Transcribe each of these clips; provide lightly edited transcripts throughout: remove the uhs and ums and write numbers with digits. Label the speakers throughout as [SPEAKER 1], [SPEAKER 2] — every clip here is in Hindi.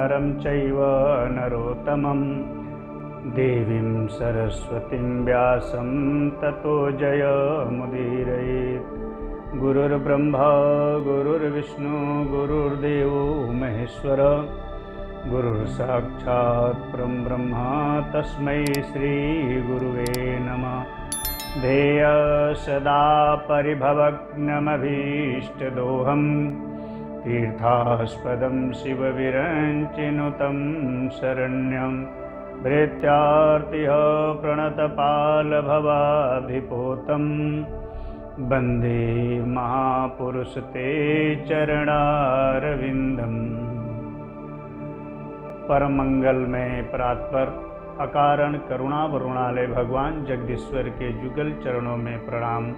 [SPEAKER 1] नरं चैव नरोत्तमं देवीं सरस्वतीं व्यासं ततो जयमुदीरयेत्। गुरुर्ब्रह्मा गुरुर्विष्णु गुरुर्देवो महेश्वर गुरुर्साक्षात् परब्रह्म तस्मै श्रीगुरुवे नमः। ध्येय सदा परिभवग्नमभीष्टदोहं तीर्थास्पदं शिवविरञ्चिनुतं शरण्यं भृत्यार्तिः प्रणतपालभवाभिपोतं वन्दे महापुरुषते चरणारविन्दम्। परम मंगलमय परात्पर अकारण करुणा वरुणालय भगवान जगदीश्वर के जुगल चरणों में प्रणाम।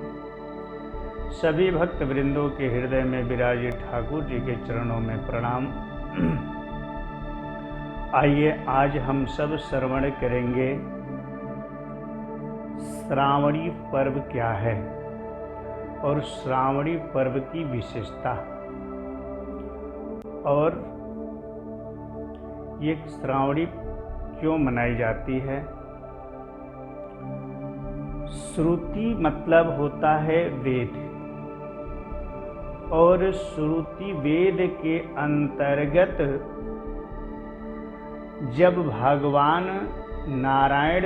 [SPEAKER 1] सभी भक्त वृंदों के हृदय में विराजे ठाकुर जी के चरणों में प्रणाम। आइए आज हम सब श्रवण करेंगे श्रावणी पर्व क्या है और श्रावणी पर्व की विशेषता, और ये श्रावणी क्यों मनाई जाती है। श्रुति मतलब होता है वेद, और श्रुति वेद के अंतर्गत जब भगवान नारायण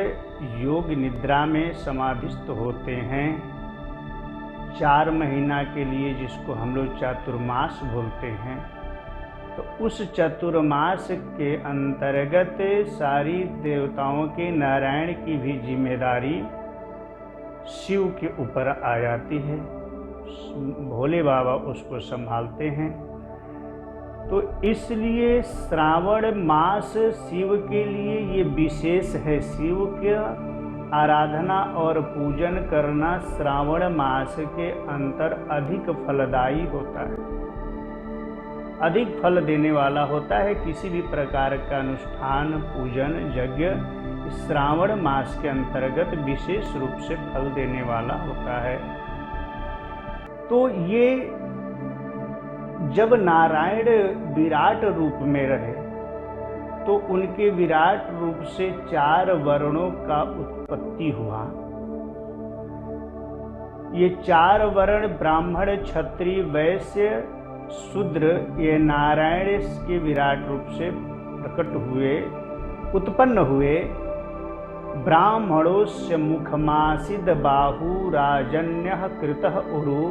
[SPEAKER 1] योग निद्रा में समाधिस्थ होते हैं 4 महीना के लिए, जिसको हम लोग चातुर्मास बोलते हैं, तो उस चतुर्मास के अंतर्गत सारी देवताओं के नारायण की भी जिम्मेदारी शिव के ऊपर आ जाती है। भोले बाबा उसको संभालते हैं। तो इसलिए श्रावण मास शिव के लिए ये विशेष है। शिव के आराधना और पूजन करना श्रावण मास के अंतर अधिक फलदायी होता है, अधिक फल देने वाला होता है। किसी भी प्रकार का अनुष्ठान पूजन यज्ञ श्रावण मास के अंतर्गत विशेष रूप से फल देने वाला होता है। तो ये जब नारायण विराट रूप में रहे तो उनके विराट रूप से 4 वर्णों का उत्पत्ति हुआ। ये 4 वर्ण ब्राह्मण क्षत्रिय वैश्य शूद्र ये नारायण के विराट रूप से प्रकट हुए, उत्पन्न हुए। ब्राह्मणोस्य मुखमासीद बाहु राजन्यः कृतः उरु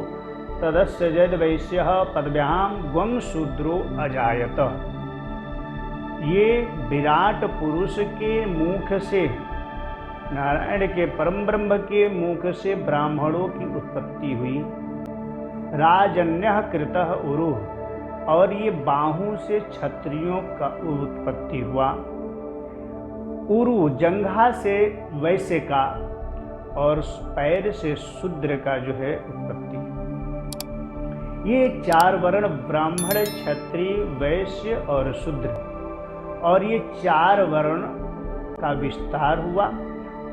[SPEAKER 1] तदस्य जद वैश्यः पदव्यां ग्वं शूद्रो अजायत। ये विराट पुरुष के मुख से, नारायण के परम ब्रह्म के मुख से ब्राह्मणों की उत्पत्ति हुई। राजन्यः कृतः उरु, और ये बाहु से क्षत्रियों का उत्पत्ति हुआ। उरु जंघा से वैश्य का, और पैर से शूद्र का जो है उत्पत्ति। ये 4 वर्ण ब्राह्मण क्षत्रिय वैश्य और शूद्र, और ये 4 वर्ण का विस्तार हुआ।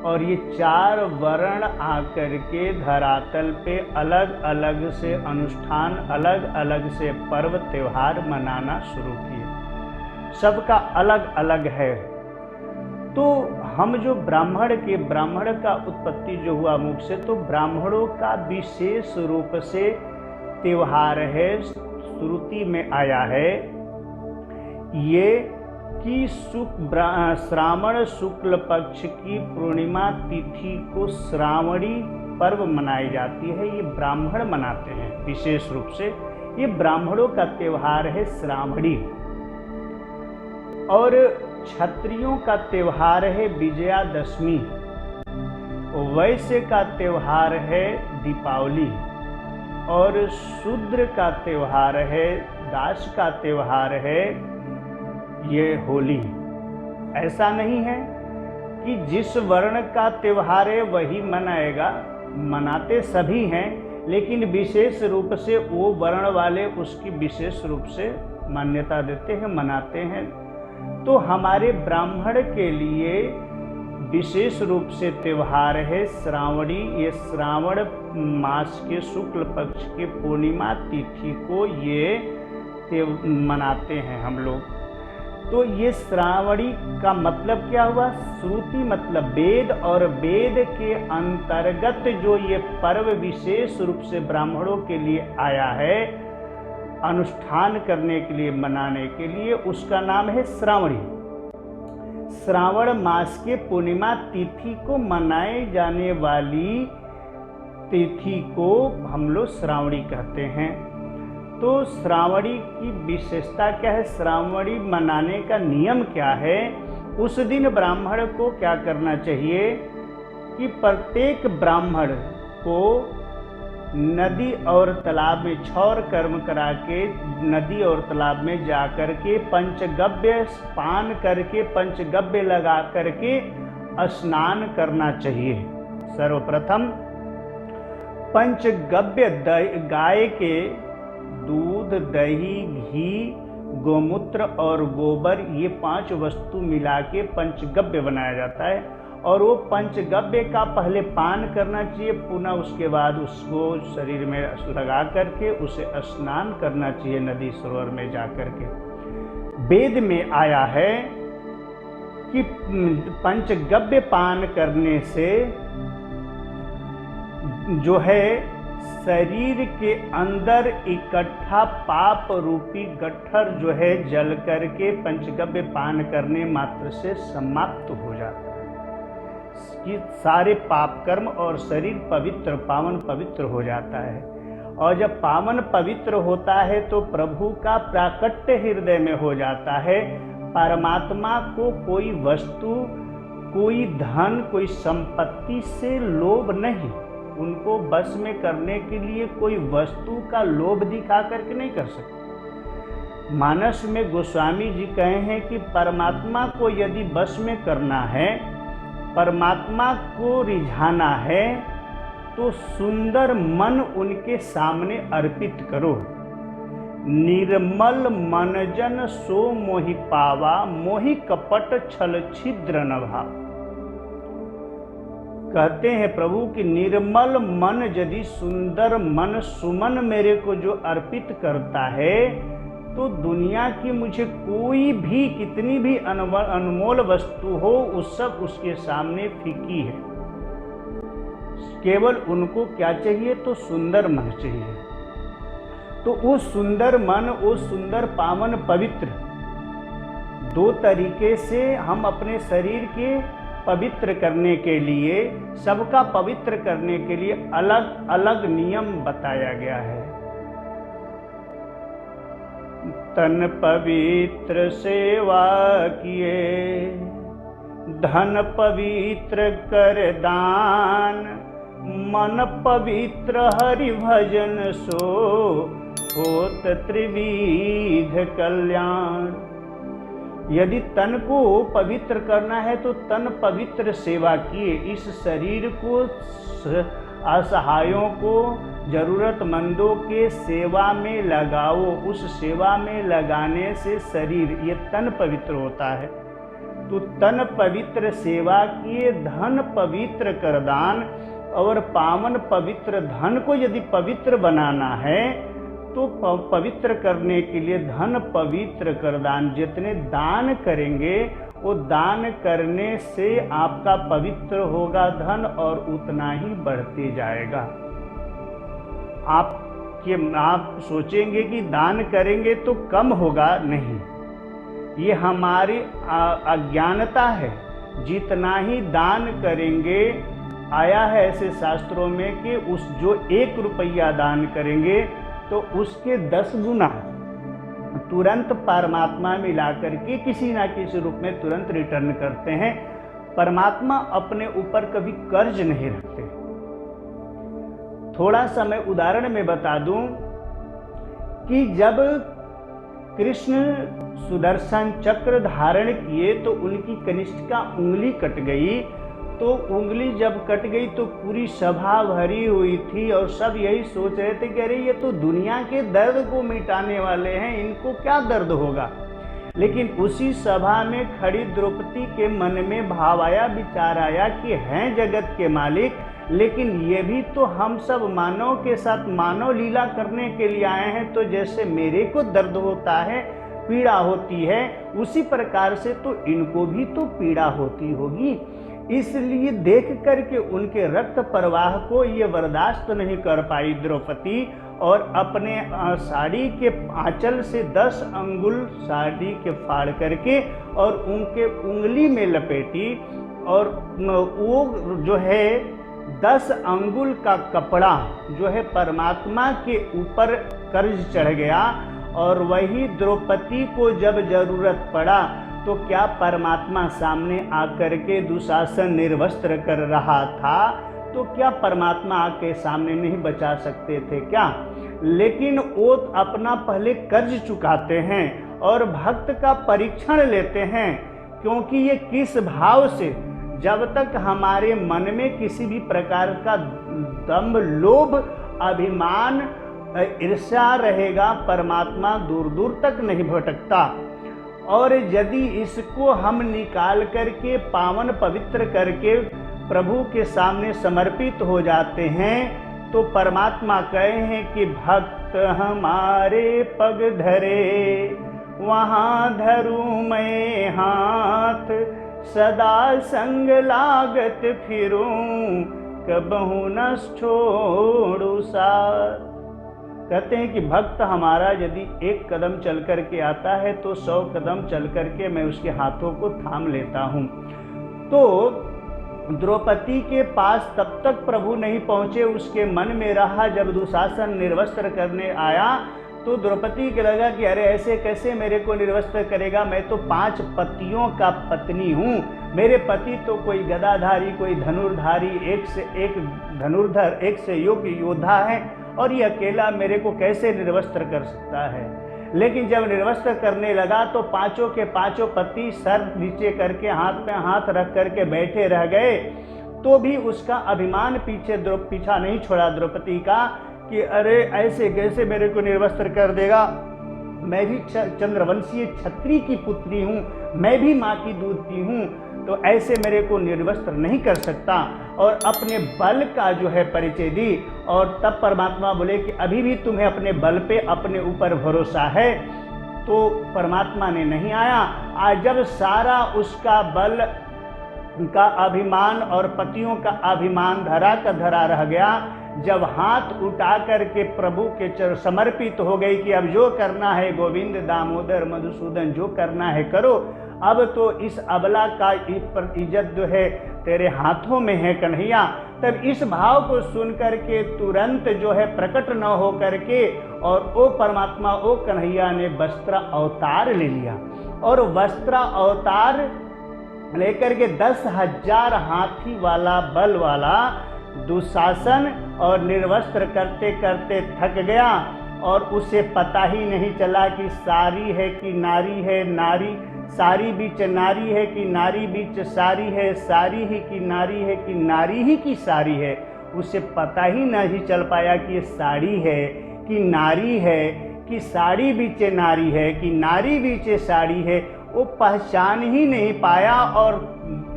[SPEAKER 1] और ये 4 वर्ण आकर के धरातल पे अलग अलग से अनुष्ठान, अलग अलग से पर्व त्योहार मनाना शुरू किए। सबका अलग अलग है। तो हम जो ब्राह्मण का उत्पत्ति जो हुआ मुख से, तो ब्राह्मणों का विशेष रूप से त्योहार है, श्रुति में आया है ये कि श्रावण शुक्ल पक्ष की पूर्णिमा तिथि को श्रावणी पर्व मनाई जाती है। ये ब्राह्मण मनाते हैं विशेष रूप से। ये ब्राह्मणों का त्योहार है श्रावणी, और क्षत्रियों का त्योहार है विजयादशमी, वैश्य का त्योहार है दीपावली, और शूद्र का त्योहार है, दास का त्योहार है ये होली। ऐसा नहीं है कि जिस वर्ण का त्योहार है वही मनाएगा, मनाते सभी हैं, लेकिन विशेष रूप से वो वर्ण वाले उसकी विशेष रूप से मान्यता देते हैं, मनाते हैं। तो हमारे ब्राह्मण के लिए विशेष रूप से त्योहार है श्रावणी। ये श्रावण मास के शुक्ल पक्ष के पूर्णिमा तिथि को ये मनाते हैं हम लोग। तो ये श्रावणी का मतलब क्या हुआ? श्रुति मतलब वेद, और वेद के अंतर्गत जो ये पर्व विशेष रूप से ब्राह्मणों के लिए आया है, अनुष्ठान करने के लिए, मनाने के लिए, उसका नाम है श्रावणी। श्रावण मास के पूर्णिमा तिथि को मनाए जाने वाली तिथि को हम लोग श्रावणी कहते हैं। तो श्रावणी की विशेषता क्या है? श्रावणी मनाने का नियम क्या है? उस दिन ब्राह्मण को क्या करना चाहिए कि प्रत्येक ब्राह्मण को नदी और तालाब में क्षौर कर्म करा के नदी और तालाब में जा कर के पंचगव्य पान करके, पंचगव्य लगा करके स्नान करना चाहिए। सर्वप्रथम पंचगव्य गाय के दूध, दही, घी, गोमूत्र और गोबर, ये 5 वस्तु मिला के पंचगव्य बनाया जाता है। और वो पंचगव्य का पहले पान करना चाहिए, पुनः उसके बाद उसको शरीर में लगा करके उसे स्नान करना चाहिए नदी सरोवर में जा करके। वेद में आया है कि पंचगव्य पान करने से जो है शरीर के अंदर इकट्ठा पाप रूपी गट्ठर जो है जल करके पंचगव्य पान करने मात्र से समाप्त हो जाता है कि सारे पाप कर्म और शरीर पवित्र, पावन पवित्र हो जाता है। और जब पावन पवित्र होता है तो प्रभु का प्राकट्य हृदय में हो जाता है। परमात्मा को कोई वस्तु, कोई धन, कोई संपत्ति से लोभ नहीं, उनको बस में करने के लिए कोई वस्तु का लोभ दिखा करके नहीं कर सकते। मानस में गोस्वामी जी कहे हैं कि परमात्मा को यदि बस में करना है, परमात्मा को रिझाना है, तो सुंदर मन उनके सामने अर्पित करो। निर्मल मनजन सो मोहि पावा, मोहि कपट छल छिद्र न भाव। कहते हैं प्रभु कि निर्मल मन यदि सुंदर मन सुमन मेरे को जो अर्पित करता है, तो दुनिया की मुझे कोई भी कितनी भी अनमोल वस्तु हो, उस सब उसके सामने फीकी है। केवल उनको क्या चाहिए? तो सुंदर मन चाहिए। तो वो सुंदर मन, वो सुंदर पावन पवित्र, 2 तरीके से हम अपने शरीर के पवित्र करने के लिए, सबका पवित्र करने के लिए अलग अलग नियम बताया गया है। तन पवित्र सेवा किए, धन पवित्र कर दान, मन पवित्र हरि भजन सो होत त्रिविध कल्याण। यदि तन को पवित्र करना है तो तन पवित्र सेवा किए, इस शरीर को असहायों को, जरूरतमंदों के सेवा में लगाओ। उस सेवा में लगाने से शरीर, ये तन पवित्र होता है। तो तन पवित्र सेवा किए, धन पवित्र कर दान। और पावन पवित्र धन को यदि पवित्र बनाना है तो पवित्र करने के लिए धन पवित्र कर दान। जितने दान करेंगे वो दान करने से आपका पवित्र होगा धन, और उतना ही बढ़ते जाएगा। आप सोचेंगे कि दान करेंगे तो कम होगा, नहीं, ये हमारी अज्ञानता है। जितना ही दान करेंगे, आया है ऐसे शास्त्रों में कि उस जो 1 रुपया दान करेंगे तो उसके 10 गुना तुरंत परमात्मा में ला करके किसी ना किसी रूप में तुरंत रिटर्न करते हैं। परमात्मा अपने ऊपर कभी कर्ज नहीं रखते। थोड़ा सा मैं उदाहरण में बता दूं कि जब कृष्ण सुदर्शन चक्र धारण किए तो उनकी कनिष्ठिका उंगली कट गई। तो उंगली जब कट गई तो पूरी सभा भरी हुई थी और सब यही सोच रहे थे कि अरे ये तो दुनिया के दर्द को मिटाने वाले हैं, इनको क्या दर्द होगा। लेकिन उसी सभा में खड़ी द्रौपदी के मन में भाव आया, विचार आया कि हैं जगत के मालिक, लेकिन ये भी तो हम सब मानव के साथ मानव लीला करने के लिए आए हैं। तो जैसे मेरे को दर्द होता है पीड़ा होती है उसी प्रकार से तो इनको भी तो पीड़ा होती होगी। इसलिए देख करके उनके रक्त प्रवाह को ये बर्दाश्त नहीं कर पाई द्रौपदी और अपने साड़ी के आंचल से 10 अंगुल साड़ी के फाड़ करके और उनके उंगली में लपेटी और वो जो है 10 अंगुल का कपड़ा जो है परमात्मा के ऊपर कर्ज चढ़ गया और वही द्रौपदी को जब जरूरत पड़ा तो क्या परमात्मा सामने आकर के दुशासन निर्वस्त्र कर रहा था तो क्या परमात्मा आके सामने नहीं बचा सकते थे क्या? लेकिन वो अपना पहले कर्ज चुकाते हैं और भक्त का परीक्षण लेते हैं, क्योंकि ये किस भाव से, जब तक हमारे मन में किसी भी प्रकार का दंभ, लोभ, अभिमान, ईर्ष्या रहेगा परमात्मा दूर दूर तक नहीं भटकता। और यदि इसको हम निकाल करके पावन पवित्र करके प्रभु के सामने समर्पित हो जाते हैं तो परमात्मा कहे हैं कि भक्त हमारे पग धरे वहाँ धरूं मैं हाथ, सदा संग लागत फिरूं कबहू न छोड़ू साथ। कहते हैं कि भक्त हमारा यदि एक कदम चल कर के आता है तो 100 कदम चल कर के मैं उसके हाथों को थाम लेता हूँ। तो द्रौपदी के पास तब तक प्रभु नहीं पहुँचे, उसके मन में रहा। जब दुशासन निर्वस्त्र करने आया तो द्रौपदी को लगा कि अरे ऐसे कैसे मेरे को निर्वस्त्र करेगा, मैं तो 5 पतियों का पत्नी हूँ, मेरे पति तो कोई गदाधारी, कोई धनुर्धारी, एक से एक धनुर्धर, एक से योद्धा है और ये अकेला मेरे को कैसे निर्वस्त्र कर सकता है। लेकिन जब निर्वस्त्र करने लगा तो 5 के 5 पति सर नीचे करके हाथ पे हाथ रख करके बैठे रह गए, तो भी उसका अभिमान पीछा नहीं छोड़ा द्रौपदी का कि अरे ऐसे कैसे मेरे को निर्वस्त्र कर देगा, मैं भी चंद्रवंशीय क्षत्रिय की पुत्री हूँ, मैं भी माँ की दूधती हूँ, तो ऐसे मेरे को निर्वस्त्र नहीं कर सकता। और अपने बल का जो है परिचय दी और तब परमात्मा बोले कि अभी भी तुम्हें अपने बल पे अपने ऊपर भरोसा है। तो परमात्मा ने नहीं आया। आज जब सारा उसका बल का अभिमान और पतियों का अभिमान धरा का धरा रह गया, जब हाथ उठा करके प्रभु के चरण समर्पित हो गई कि अब जो करना है गोविंद दामोदर मधुसूदन जो करना है करो, अब तो इस अबला का इज्जत जो है तेरे हाथों में है कन्हैया। तब इस भाव को सुन करके तुरंत जो है प्रकट न हो करके और वो परमात्मा वो कन्हैया ने वस्त्र अवतार ले लिया और वस्त्र अवतार लेकर के 10,000 हाथी वाला बल वाला दुशासन और निर्वस्त्र करते करते थक गया और उसे पता ही नहीं चला कि सारी है कि नारी है, नारी सारी बीच नारी है कि नारी बीच सारी है, सारी ही की नारी है कि नारी ही की सारी है। उसे पता ही नहीं चल पाया कि ये साड़ी है कि नारी है कि साड़ी बीचे नारी है कि नारी बीचे साड़ी है, वो पहचान ही नहीं पाया और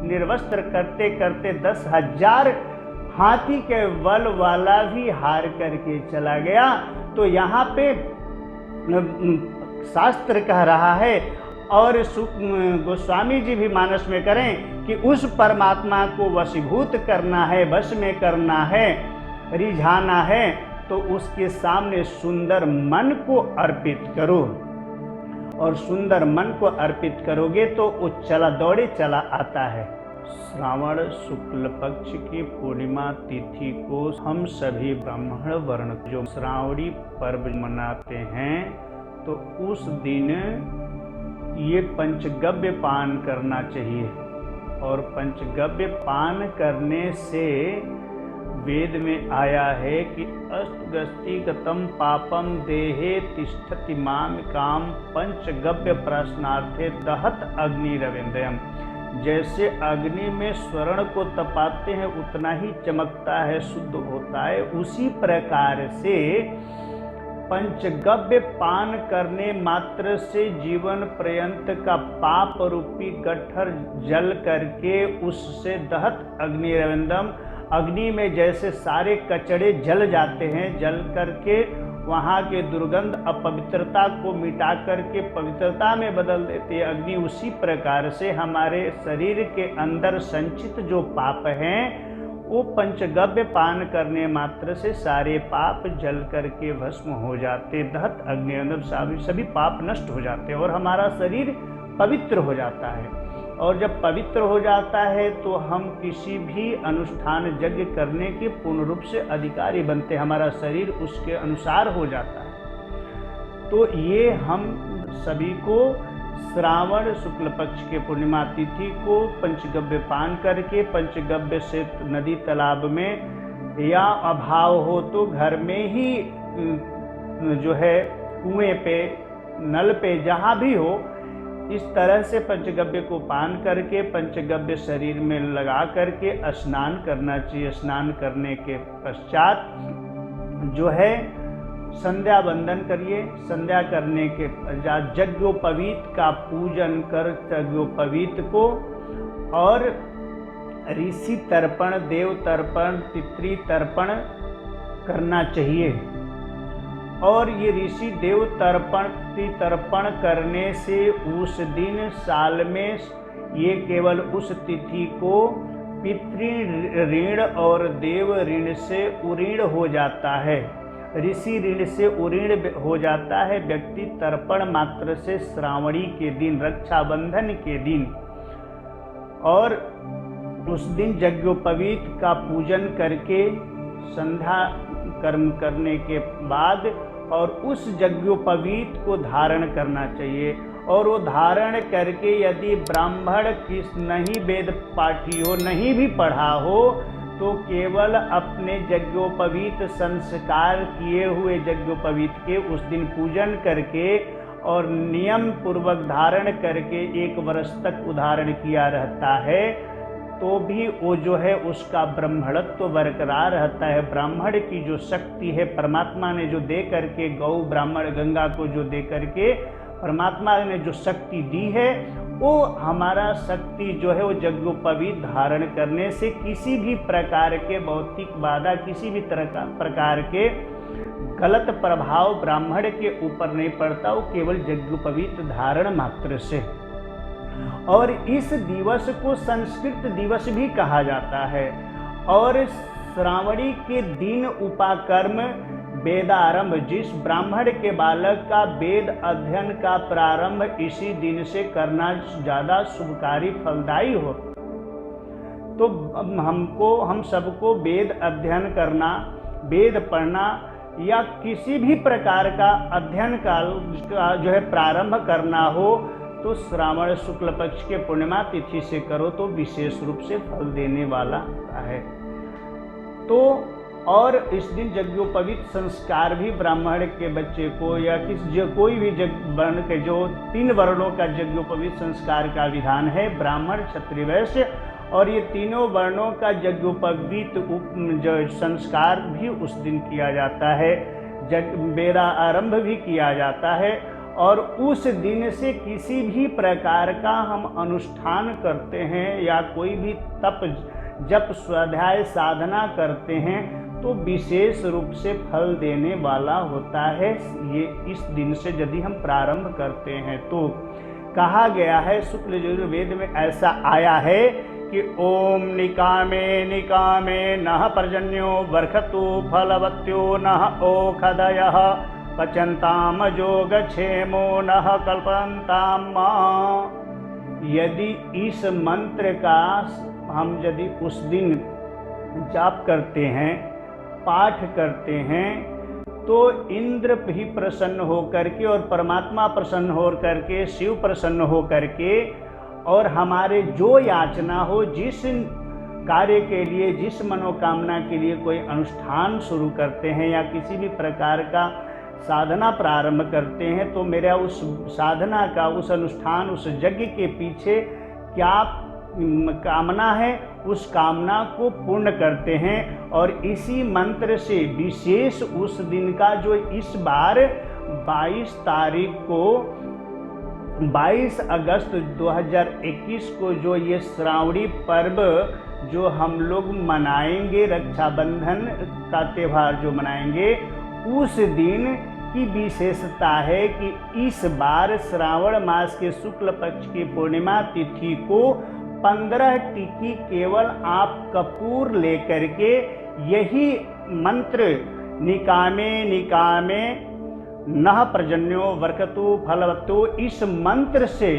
[SPEAKER 1] निर्वस्त्र करते करते 10,000 हाथी के बल वाला भी हार करके चला गया। तो यहाँ पे शास्त्र कह रहा है और गोस्वामी जी भी मानस में करें कि उस परमात्मा को वशीभूत करना है, वश में करना है, रिझाना है, तो उसके सामने सुंदर मन को अर्पित करो और सुंदर मन को अर्पित करोगे तो वो चला दौड़े चला आता है। श्रावण शुक्ल पक्ष की पूर्णिमा तिथि को हम सभी ब्राह्मण वर्ण जो श्रावणी पर्व मनाते हैं तो उस दिन ये पंचगव्य पान करना चाहिए। और पंचगव्य पान करने से वेद में आया है कि अष्टगस्तिगतम पापम देहे तिष्ठति माम काम पंचगव्य प्रश्नार्थे दहत अग्निरविंदयम। जैसे अग्नि में स्वर्ण को तपाते हैं उतना ही चमकता है, शुद्ध होता है, उसी प्रकार से पंचगव्य पान करने मात्र से जीवन पर्यंत का पाप रूपी गट्ठर जल करके उससे दहत अग्निरविंदम, अग्नि में जैसे सारे कचड़े जल जाते हैं, जल करके वहाँ के दुर्गंध अपवित्रता को मिटा करके पवित्रता में बदल देती है अग्नि। उसी प्रकार से हमारे शरीर के अंदर संचित जो पाप हैं वो पंचगव्य पान करने मात्र से सारे पाप जल करके भस्म हो जाते, दहत अग्नि अंदर सभी पाप नष्ट हो जाते और हमारा शरीर पवित्र हो जाता है। और जब पवित्र हो जाता है तो हम किसी भी अनुष्ठान यज्ञ करने के पूर्ण रूप से अधिकारी बनते, हमारा शरीर उसके अनुसार हो जाता है। तो ये हम सभी को श्रावण शुक्ल पक्ष के पूर्णिमा तिथि को पंचगव्य पान करके, पंचगव्य से नदी तालाब में या अभाव हो तो घर में ही जो है कुएं पे, नल पे, जहाँ भी हो, इस तरह से पंचगव्य को पान करके पंचगव्य शरीर में लगा करके स्नान करना चाहिए। स्नान करने के पश्चात जो है संध्या वंदन करिए। संध्या करने के पश्चात यज्ञोपवीत का पूजन कर यज्ञोपवीत को और ऋषि तर्पण, देव तर्पण, पितृ तर्पण करना चाहिए। और ये ऋषि देव तर्पण तर्पण करने से उस दिन साल में ये केवल उस तिथि को पितृ ऋण और देव ऋण से उऋण हो जाता है, ऋषि ऋण से उऋण हो जाता है व्यक्ति तर्पण मात्र से श्रावणी के दिन, रक्षाबंधन के दिन। और उस दिन यज्ञोपवीत का पूजन करके संध्या कर्म करने के बाद और उस यज्ञोपवीत को धारण करना चाहिए। और वो धारण करके यदि ब्राह्मण किस नहीं वेद पाठी हो, नहीं भी पढ़ा हो, तो केवल अपने यज्ञोपवीत संस्कार किए हुए यज्ञोपवीत के उस दिन पूजन करके और नियम पूर्वक धारण करके 1 वर्ष तक उधारण किया रहता है, तो भी वो जो है उसका ब्राह्मणत्व बरकरार रहता है। ब्राह्मण की जो शक्ति है परमात्मा ने जो दे करके, गौ ब्राह्मण गंगा को जो दे करके परमात्मा ने जो शक्ति दी है, वो हमारा शक्ति जो है वो यज्ञोपवीत धारण करने से किसी भी प्रकार के भौतिक बाधा, किसी भी तरह का प्रकार के गलत प्रभाव ब्राह्मण के ऊपर नहीं पड़ता, वो केवल यज्ञोपवीत धारण मात्र से। और इस दिवस को संस्कृत दिवस भी कहा जाता है। और श्रावणी के दिन उपाकर्म वेदारंभ, जिस ब्राह्मण के बालक का वेद अध्ययन का प्रारंभ इसी दिन से करना ज़्यादा शुभकारी फलदायी हो। तो हम सबको वेद अध्ययन करना, वेद पढ़ना या किसी भी प्रकार का अध्ययन का जो है प्रारंभ करना हो तो श्रावण शुक्ल पक्ष के पूर्णिमा तिथि से करो तो विशेष रूप से फल देने वाला है। तो और इस दिन यज्ञोपवीत संस्कार भी ब्राह्मण के बच्चे को या कोई भी वर्ण के जो 3 वर्णों का यज्ञोपवीत संस्कार का विधान है, ब्राह्मण क्षत्रिय वैश्य, और ये तीनों वर्णों का यज्ञोपवीत संस्कार भी उस दिन किया जाता है, वेदा आरंभ भी किया जाता है। और उस दिन से किसी भी प्रकार का हम अनुष्ठान करते हैं या कोई भी तप जप स्वाध्याय साधना करते हैं तो विशेष रूप से फल देने वाला होता है। ये इस दिन से यदि हम प्रारंभ करते हैं तो कहा गया है, शुक्ल यजुर्वेद में ऐसा आया है कि ओम निकामे निकामे नः पर्जन्यो वर्षतु फलवत्यो नः ओषधयः पचन्ताम योगक्षेमो नः कल्पन्ताम। यदि इस मंत्र का हम यदि उस दिन जाप करते हैं, पाठ करते हैं, तो इंद्र भी प्रसन्न होकर के और परमात्मा प्रसन्न होकर के, शिव प्रसन्न होकर के, और हमारे जो याचना हो, जिस कार्य के लिए, जिस मनोकामना के लिए कोई अनुष्ठान शुरू करते हैं या किसी भी प्रकार का साधना प्रारंभ करते हैं, तो मेरा उस साधना का, उस अनुष्ठान, उस यज्ञ के पीछे क्या कामना है, उस कामना को पूर्ण करते हैं। और इसी मंत्र से विशेष उस दिन का जो इस बार 22 तारीख को, 22 अगस्त 2021 को जो ये श्रावणी पर्व जो हम लोग मनाएंगे, रक्षाबंधन का त्यौहार जो मनाएंगे, उस दिन की विशेषता है कि इस बार श्रावण मास के शुक्ल पक्ष की पूर्णिमा तिथि को 15 टिकी केवल आप कपूर लेकर के यही मंत्र निकामे निकामे नः प्रजन्यो वर्कतु फलवतो, इस मंत्र से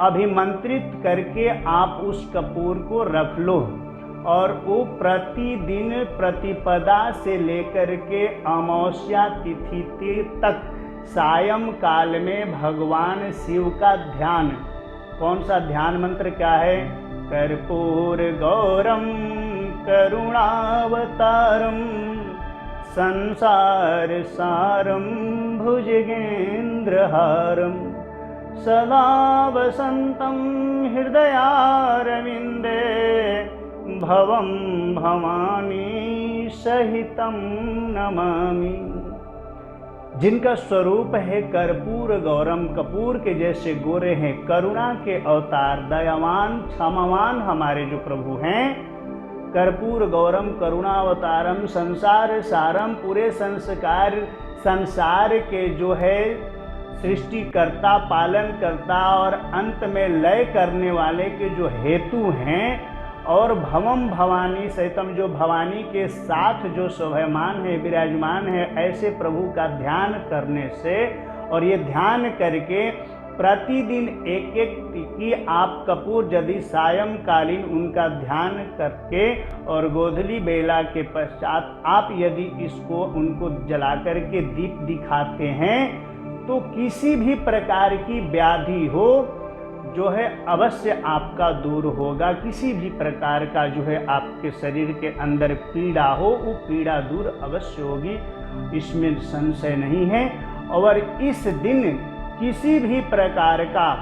[SPEAKER 1] अभिमंत्रित करके आप उस कपूर को रख लो और वो प्रतिदिन प्रतिपदा से लेकर के अमावस्या तिथि तक सायं काल में भगवान शिव का ध्यान। कौन सा ध्यान मंत्र क्या है? कर्पूर गौरम करुणावतारम संसार सारम भुजगेंद्रहारम सदा वसंतम हृदयारविंदे भवम भवानी सहितम नमामि। जिनका स्वरूप है कर्पूर गौरम, कपूर के जैसे गोरे हैं, करुणा के अवतार, दयावान क्षमावान हमारे जो प्रभु हैं। कर्पूर गौरम करुणावतारम संसार सारम, पूरे संसार के जो है सृष्टिकर्ता, पालन करता और अंत में लय करने वाले के जो हेतु हैं, और भवम भवानी सहितम, जो भवानी के साथ जो शोभायमान है, विराजमान है, ऐसे प्रभु का ध्यान करने से, और ये ध्यान करके प्रतिदिन एक एक टिकी आप कपूर यदि सायंकालीन उनका ध्यान करके और गोधली बेला के पश्चात आप यदि इसको उनको जला करके दीप दिखाते हैं तो किसी भी प्रकार की व्याधि हो जो है अवश्य आपका दूर होगा। किसी भी प्रकार का जो है आपके शरीर के अंदर पीड़ा हो, वो पीड़ा दूर अवश्य होगी, इसमें संशय नहीं है। और इस दिन किसी भी प्रकार का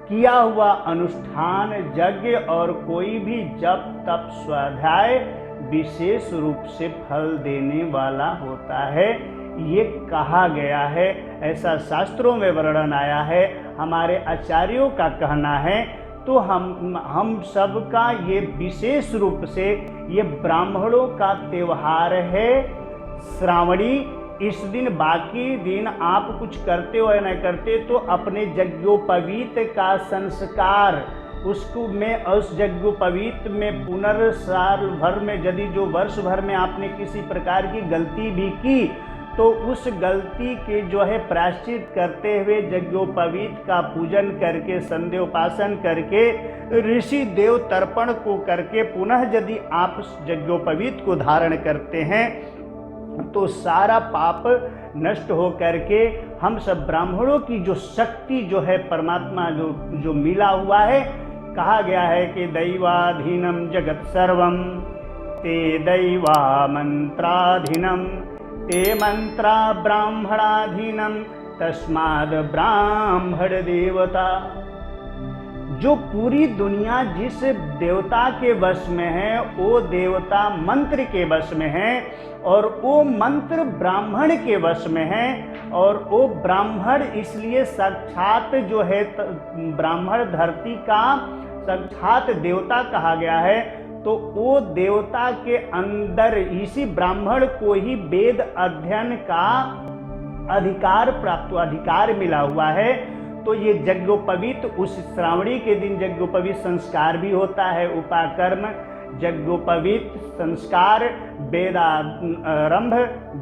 [SPEAKER 1] किया हुआ अनुष्ठान, यज्ञ और कोई भी जप तप स्वाध्याय विशेष रूप से फल देने वाला होता है, ये कहा गया है। ऐसा शास्त्रों में वर्णन आया है, हमारे आचार्यों का कहना है। तो हम सब का ये विशेष रूप से ये ब्राह्मणों का त्योहार है श्रावणी। इस दिन बाकी दिन आप कुछ करते हो या नहीं करते, तो अपने यज्ञोपवीत का संस्कार उसको में उस यज्ञोपवीत में पुनर्साल भर में यदि जो वर्ष भर में आपने किसी प्रकार की गलती भी की तो उस गलती के जो है प्रायश्चित करते हुए यज्ञोपवीत का पूजन करके संध्योपासन करके ऋषि देव तर्पण को करके पुनः यदि आप यज्ञोपवीत को धारण करते हैं तो सारा पाप नष्ट हो करके हम सब ब्राह्मणों की जो शक्ति जो है परमात्मा जो मिला हुआ है, कहा गया है कि दैवाधीनम जगत सर्वम ते दैवा मंत्राधीनम ते मंत्रा ब्राह्मणाधीनम तस्माद ब्राह्मण देवता। जो पूरी दुनिया जिस देवता के वश में है वो देवता मंत्र के वश में है और वो मंत्र ब्राह्मण के वश में है। और वो ब्राह्मण इसलिए साक्षात जो है ब्राह्मण धरती का साक्षात देवता कहा गया है। तो वो देवता के अंदर इसी ब्राह्मण को ही वेद अध्ययन का अधिकार मिला हुआ है। तो ये यज्ञोपवीत उस श्रावणी के दिन यज्ञोपवीत संस्कार भी होता है। उपाकर्म यज्ञोपवीत संस्कार, वेदारंभ,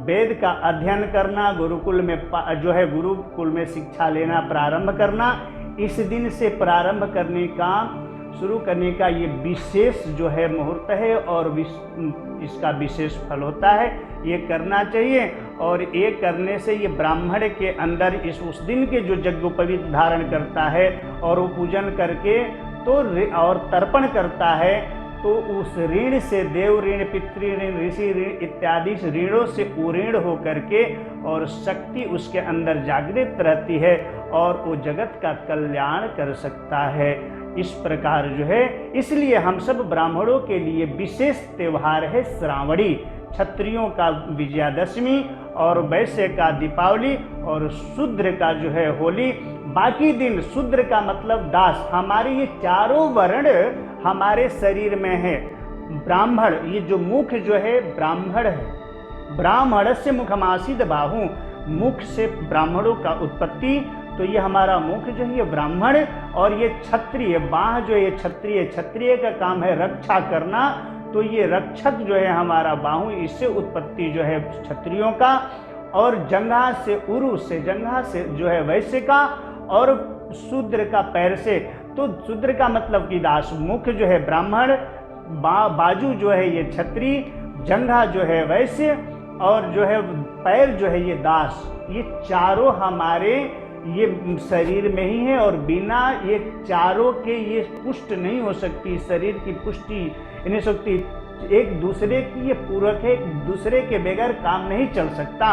[SPEAKER 1] वेद का अध्ययन करना, गुरुकुल में जो है गुरुकुल में शिक्षा लेना प्रारंभ करना, इस दिन से प्रारंभ करने का शुरू करने का ये विशेष जो है मुहूर्त है और इसका विशेष फल होता है। ये करना चाहिए और ये करने से ये ब्राह्मण के अंदर उस दिन के जो यज्ञोपवीत धारण करता है और वो पूजन करके तो और तर्पण करता है तो उस ऋण से देव ऋण, पितृ ऋण, ऋषि ऋण इत्यादि ऋणों से उऋण हो करके और शक्ति उसके अंदर जागृत रहती है और वो जगत का कल्याण कर सकता है। इस प्रकार जो है इसलिए हम सब ब्राह्मणों के लिए विशेष त्योहार है श्रावणी। क्षत्रियों का विजयादशमी और वैश्य का दीपावली और शूद्र का जो है होली। बाकी दिन शूद्र का मतलब दास। हमारे ये चारों वर्ण हमारे शरीर में है। ब्राह्मण ये जो मुख जो है ब्राह्मण है, ब्राह्मणस्य मुखमासीद बाहु, मुख से ब्राह्मणों का उत्पत्ति। तो ये हमारा मुख जो है ये ब्राह्मण, और ये क्षत्रिय बाह जो है क्षत्रिय, क्षत्रिय का काम है रक्षा करना। तो ये रक्षक जो है हमारा बाहु, इससे उत्पत्ति जो है क्षत्रियों का। और जंघा से उरु से, जंघा से जो है वैश्य का, और शूद्र का पैर से। तो शूद्र का मतलब कि दास। मुख जो है ब्राह्मण, बाजू जो है ये क्षत्रिय, जंघा जो है वैश्य, और जो है पैर जो है ये दास। ये चारों हमारे ये शरीर में ही है, और बिना ये चारों के ये पुष्ट नहीं हो सकती, शरीर की पुष्टि नहीं सकती। एक दूसरे की ये पूरक है, एक दूसरे के बगैर काम नहीं चल सकता।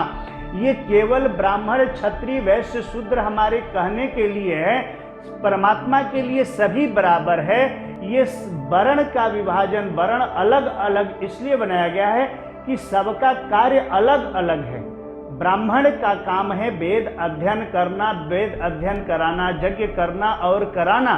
[SPEAKER 1] ये केवल ब्राह्मण क्षत्रिय वैश्य शूद्र हमारे कहने के लिए है, परमात्मा के लिए सभी बराबर है। ये वर्ण का विभाजन, वर्ण अलग अलग इसलिए बनाया गया है कि सबका कार्य अलग अलग है। ब्राह्मण का काम है वेद अध्ययन करना, वेद अध्ययन कराना, यज्ञ करना और कराना।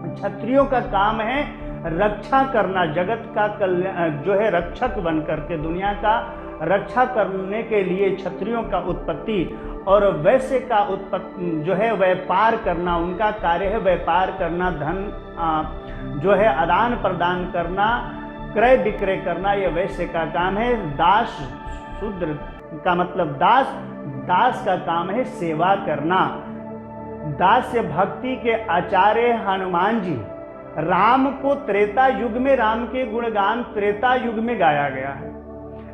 [SPEAKER 1] क्षत्रियों का काम है रक्षा करना, जगत का कल्याण जो है रक्षक बन करके दुनिया का रक्षा करने के लिए क्षत्रियों का उत्पत्ति। और वैश्य का उत्पत्ति जो है व्यापार करना, उनका कार्य है व्यापार करना, धन जो है आदान प्रदान करना, क्रय विक्रय करना, यह वैश्य का काम है। दास, शूद्र का मतलब दास, दास का काम है सेवा करना। दास्य भक्ति के आचार्य हनुमान जी, राम को त्रेता युग में, राम के गुणगान त्रेता युग में गाया गया है,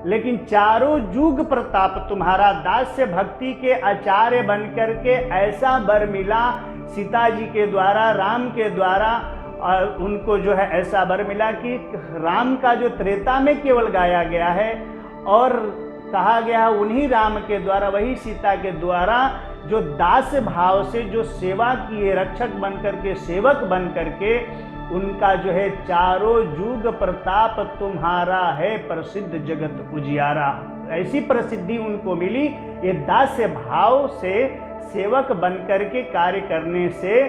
[SPEAKER 1] लेकिन चारों युग प्रताप तुम्हारा, दास्य भक्ति के आचार्य बनकर के ऐसा वर मिला सीता जी के द्वारा, राम के द्वारा, और उनको जो है ऐसा वर मिला कि राम का जो त्रेता में केवल गाया गया है, और कहा गया उन्हीं राम के द्वारा, वही सीता के द्वारा जो दास भाव से जो सेवा किए, रक्षक बनकर के, सेवक बनकर के, उनका जो है चारों युग प्रताप तुम्हारा है, प्रसिद्ध जगत उजियारा। ऐसी प्रसिद्धि उनको मिली ये दास्य भाव से, सेवक बनकर के कार्य करने से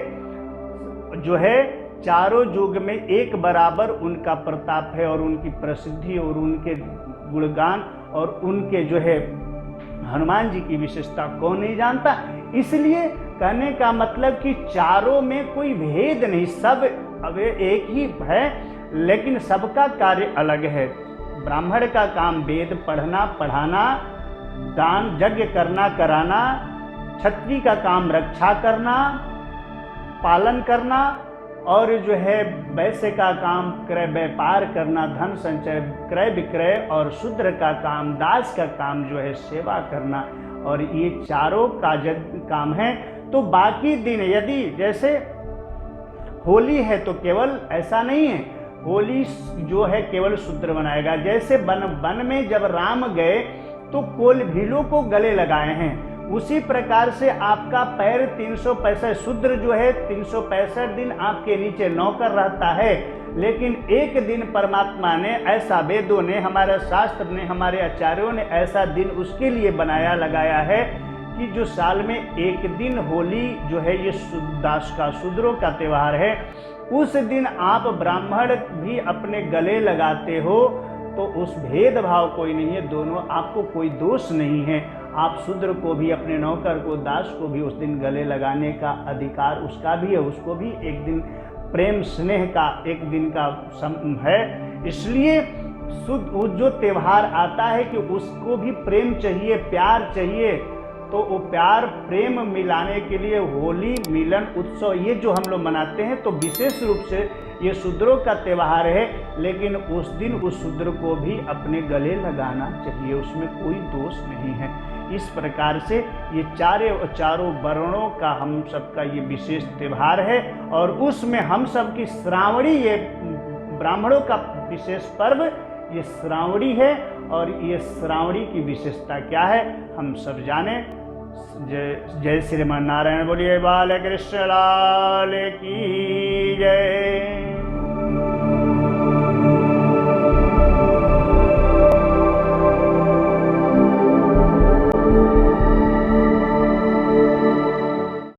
[SPEAKER 1] जो है चारों युग में एक बराबर उनका प्रताप है, और उनकी प्रसिद्धि और उनके गुणगान और उनके जो है हनुमान जी की विशेषता कौन नहीं जानता। इसलिए कहने का मतलब कि चारों में कोई भेद नहीं, सब अब एक ही है, लेकिन सबका कार्य अलग है। ब्राह्मण का काम वेद पढ़ना पढ़ाना, दान यज्ञ करना कराना, क्षत्रिय का काम रक्षा करना पालन करना, और जो है वैश्य का काम क्रय व्यापार करना, धन संचय क्रय विक्रय, और शूद्र का काम, दास का काम जो है सेवा करना। और ये चारों का काम है। तो बाकी दिन यदि जैसे होली है तो केवल ऐसा नहीं है, होली जो है केवल शूद्र बनाएगा। जैसे वन में जब राम गए तो कोल भीलों को गले लगाए हैं, उसी प्रकार से आपका पैर 365 शूद्र जो है 365 दिन आपके नीचे नौकर रहता है। लेकिन एक दिन परमात्मा ने ऐसा, वेदों ने, हमारे शास्त्र ने, हमारे आचार्यों ने ऐसा दिन उसके लिए बनाया लगाया है कि जो साल में एक दिन होली जो है ये दास का, शूद्रों का त्यौहार है। उस दिन आप ब्राह्मण भी अपने गले लगाते हो तो उस भेदभाव कोई नहीं है, दोनों आपको कोई दोष नहीं है। आप शूद्र को भी, अपने नौकर को, दास को भी उस दिन गले लगाने का अधिकार उसका भी है, उसको भी एक दिन प्रेम स्नेह का एक दिन का है। इसलिए शुद्ध जो त्यौहार आता है कि उसको भी प्रेम चाहिए, प्यार चाहिए, तो वो प्यार प्रेम मिलाने के लिए होली मिलन उत्सव ये जो हम लोग मनाते हैं तो विशेष रूप से ये शूद्रों का त्यौहार है। लेकिन उस दिन उस शूद्र को भी अपने गले लगाना चाहिए, उसमें कोई दोष नहीं है। इस प्रकार से ये चारों वर्णों का हम सबका ये विशेष त्यौहार है, और उसमें हम सब की श्रावणी, ये ब्राह्मणों का विशेष पर्व ये श्रावणी है। और ये श्रावणी की विशेषता क्या है हम सब जाने। जय श्रीमन नारायण, बोलिए बाल कृष्ण लाल की जय।